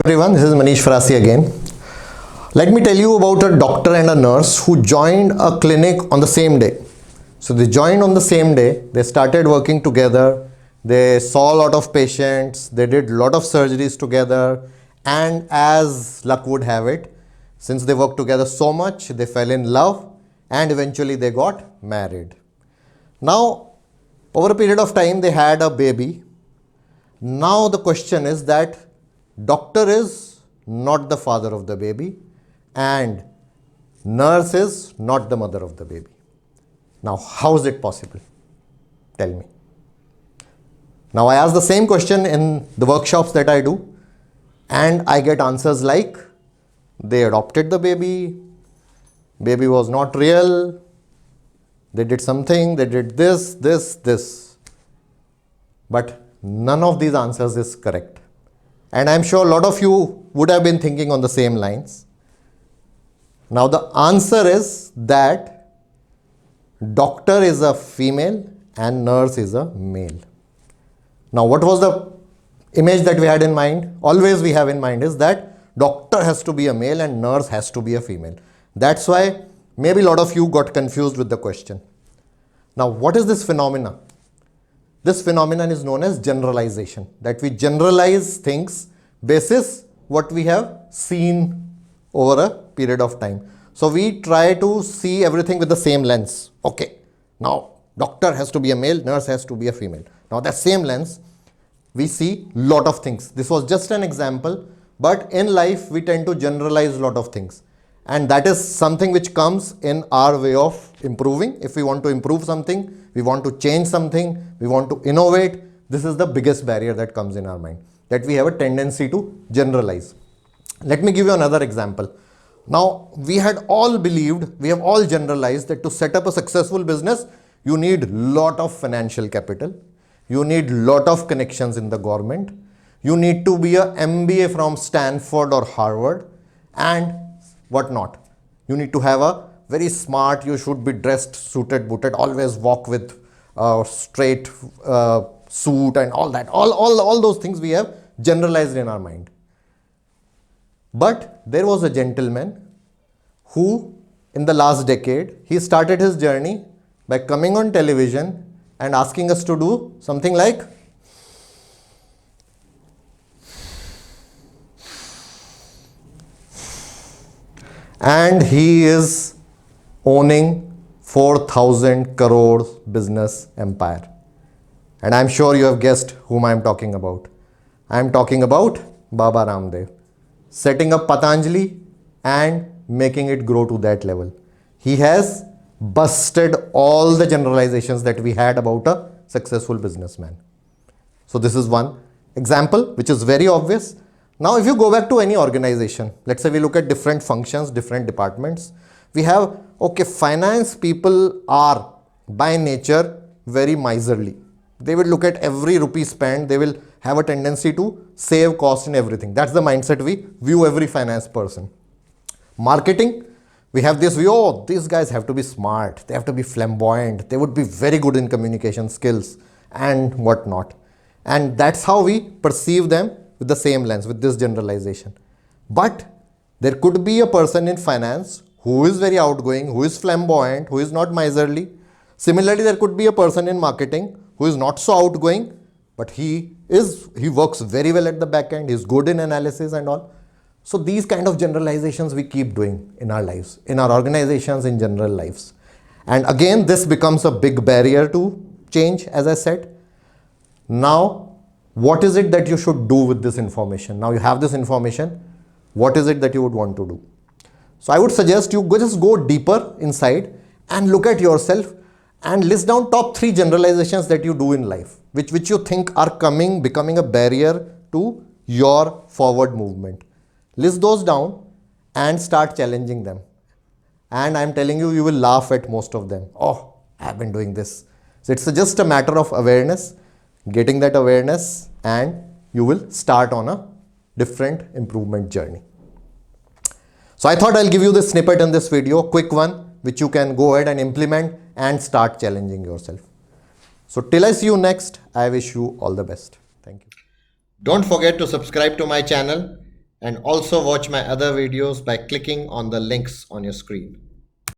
Everyone, this is Manish Farasi again. Let me tell you about a doctor and a nurse who joined a clinic on the same day. So they joined on the same day, they started working together, they saw a lot of patients, they did a lot of surgeries together, and as luck would have it, since they worked together so much, they fell in love and eventually they got married. Now, over a period of time, they had a baby. Now the question is that doctor is not the father of the baby and nurse is not the mother of the baby. Now, how is it possible? Tell me. Now, I ask the same question in the workshops that I do and I get answers like they adopted the baby was not real, they did something, they did this. But none of these answers is correct. And I'm sure a lot of you would have been thinking on the same lines. Now the answer is that doctor is a female and nurse is a male. Now what was the image that we had in mind? Always we have in mind is that doctor has to be a male and nurse has to be a female. That's why maybe a lot of you got confused with the question. Now what is this phenomena? This phenomenon is known as generalization, that we generalize things basis what we have seen over a period of time. So we try to see everything with the same lens. Okay, now doctor has to be a male, nurse has to be a female. Now that same lens, we see lot of things. This was just an example, but in life we tend to generalize lot of things. And that is something which comes in our way of improving. If we want to improve something, we want to change something, we want to innovate, this is the biggest barrier that comes in our mind, that we have a tendency to generalize. Let me give you another example. Now, we have all generalized that to set up a successful business, you need lot of financial capital, you need lot of connections in the government, you need to be a MBA from Stanford or Harvard, and whatnot. You need to have a very smart, you should be dressed, suited, booted, always walk with a straight suit and all that. All those things we have generalized in our mind. But there was a gentleman who in the last decade, he started his journey by coming on television and asking us to do something like and he is owning 4,000 crores business empire. And I'm sure you have guessed whom I'm talking about. I'm talking about Baba Ramdev, setting up Patanjali and making it grow to that level. He has busted all the generalizations that we had about a successful businessman. So this is one example which is very obvious. Now, if you go back to any organization, let's say we look at different functions, different departments, we have, okay, finance people are by nature very miserly. They will look at every rupee spent, they will have a tendency to save cost in everything. That's the mindset we view every finance person. Marketing, we have this view, oh, these guys have to be smart, they have to be flamboyant, they would be very good in communication skills and whatnot. And that's how we perceive them with the same lens, with this generalization. But there could be a person in finance who is very outgoing, who is flamboyant, who is not miserly. Similarly, there could be a person in marketing who is not so outgoing, but he works very well at the back end, he's good in analysis and all. So these kind of generalizations we keep doing in our lives, in our organizations, in general lives. And again, this becomes a big barrier to change, as I said. Now, what is it that you should do with this information? Now you have this information, what is it that you would want to do? So I would suggest you just go deeper inside and look at yourself and list down top 3 generalizations that you do in life, which you think are becoming a barrier to your forward movement. List those down and start challenging them. And I'm telling you, you will laugh at most of them. Oh, I've been doing this. So it's just a matter of awareness, getting that awareness, and you will start on a different improvement journey. So I thought I'll give you this snippet in this video, quick one, which you can go ahead and implement and start challenging yourself. So till I see you next, I wish you all the best. Thank you. Don't forget to subscribe to my channel and also watch my other videos by clicking on the links on your screen.